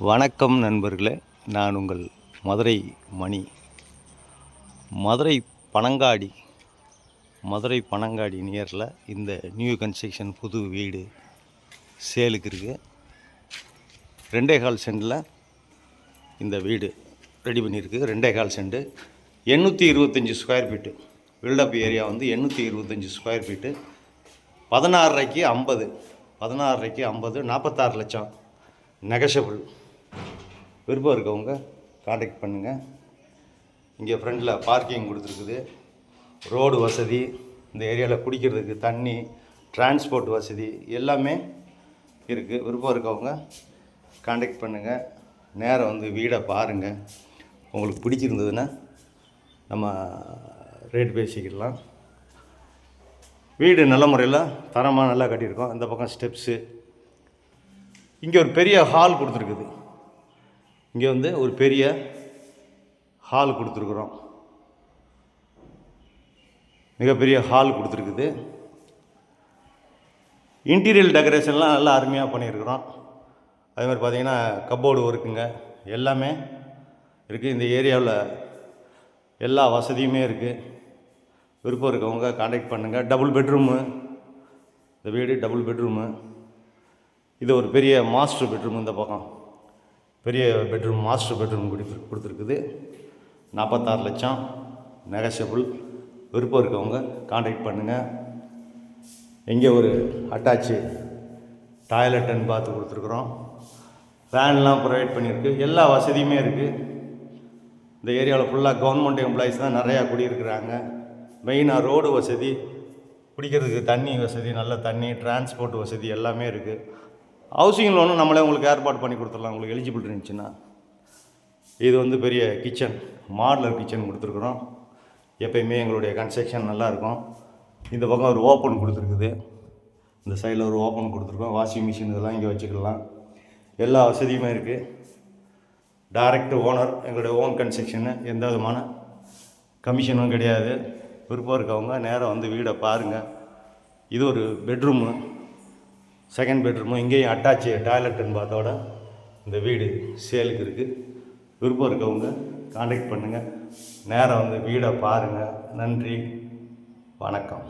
வணக்கம் நண்பர்களே, நான் உங்கள் மதுரை மணி. மதுரை பனங்காடி நியரில் இந்த நியூ கன்ஸ்ட்ரக்ஷன் புது வீடு சேலுக்கு இருக்குது. 2.25 சென்டில் இந்த வீடு ரெடி பண்ணியிருக்கு. 2.25 cent, 825 square feet. Built up area வந்து 825 ஸ்கொயர் ஃபீட்டு. 16.5க்கு 50, 46 லட்சம் நெகஷபிள். விருப்பம் இருக்கவங்க காண்டாக்ட் பண்ணுங்கள். இங்கே ஃப்ரண்டில் பார்க்கிங் கொடுத்துருக்குது, ரோடு வசதி, இந்த ஏரியாவில் குடிக்கிறதுக்கு தண்ணி, டிரான்ஸ்போர்ட் வசதி எல்லாமே இருக்குது. விருப்பம் இருக்கவங்க காண்டாக்ட் பண்ணுங்கள். நேரம் வந்து வீடை பாருங்கள். உங்களுக்கு பிடிச்சிருந்ததுன்னா நம்ம ரேட் பேசிக்கிடலாம். வீடு நல்ல முறையில் தரமாக நல்லா கட்டியிருக்கோம். இந்த பக்கம் ஸ்டெப்ஸு, இங்கே ஒரு பெரிய ஹால் கொடுத்துருக்குது. இங்கே வந்து ஒரு பெரிய ஹால் கொடுத்துருக்குறோம், மிகப்பெரிய ஹால் கொடுத்துருக்குது. இன்டீரியல் டெக்கரேஷன்லாம் நல்லா அருமையாக பண்ணியிருக்கிறோம். அதே மாதிரி பார்த்திங்கன்னா கப்போர்டு ஒர்க்குங்க எல்லாமே இருக்குது. இந்த ஏரியாவில் எல்லா வசதியுமே இருக்குது. விருப்பம் இருக்கவங்க காண்டாக்ட் பண்ணுங்கள். டபுள் பெட்ரூமு, இந்த வீடு டபுள் பெட்ரூமு. இது ஒரு பெரிய மாஸ்டர் பெட்ரூம். இந்த பக்கம் பெரிய பெட்ரூம், மாஸ்டர் பெட்ரூம் கொடுத்துருக்குது. 46 லட்சம் நெகஷபிள். விருப்பம் இருக்கவங்க காண்டாக்ட் பண்ணுங்கள். இங்கே ஒரு அட்டாச்சு டாய்லெட் அண்ட் பாத் கொடுத்துருக்குறோம். ஃபேன்லாம் ப்ரொவைட் பண்ணியிருக்கு. எல்லா வசதியுமே இருக்குது. இந்த ஏரியாவில் ஃபுல்லாக கவர்மெண்ட் எம்ப்ளாயீஸ் தான் நிறையா குடியிருக்கிறாங்க. மெயினாக ரோடு வசதி, குடிக்கிறதுக்கு தண்ணி வசதி, நல்ல தண்ணி, டிரான்ஸ்போர்ட் வசதி எல்லாமே இருக்குது. ஹவுசிங் லோனும் நம்மளே உங்களுக்கு ஏற்பாடு பண்ணி கொடுத்துடலாம், உங்களுக்கு எலிஜிபிள் இருந்துச்சுன்னா. இது வந்து பெரிய கிச்சன், மாடலர் கிச்சன் கொடுத்துருக்குறோம். எப்பயுமே எங்களுடைய கன்ஸ்ட்ரக்ஷன் நல்லாயிருக்கும். இந்த பக்கம் ஒரு ஓப்பன் கொடுத்துருக்குது, இந்த சைடில் ஒரு ஓப்பன் கொடுத்துருக்கோம். வாஷிங் மிஷின் இதெல்லாம் இங்கே வச்சுக்கலாம். எல்லா வசதியுமே இருக்குது. டைரக்ட் ஓனர், எங்களுடைய ஓன் கன்ஸ்ட்ரக்ஷனு, எந்த விதமான கமிஷனும் கிடையாது. விருப்பம் இருக்கவங்க நேராக வந்து வீடை பாருங்கள். இது ஒரு பெட்ரூமு, செகண்ட் பெட்ரூமு. இங்கேயும் அட்டாச்சு டாய்லெட் அண்ட் பாத்தோட இந்த வீடு சேலுக்கு இருக்குது. விருப்பம் இருக்கவங்க காண்டாக்ட் பண்ணுங்கள். நேராக வந்து வீடை பாருங்கள். நன்றி, வணக்கம்.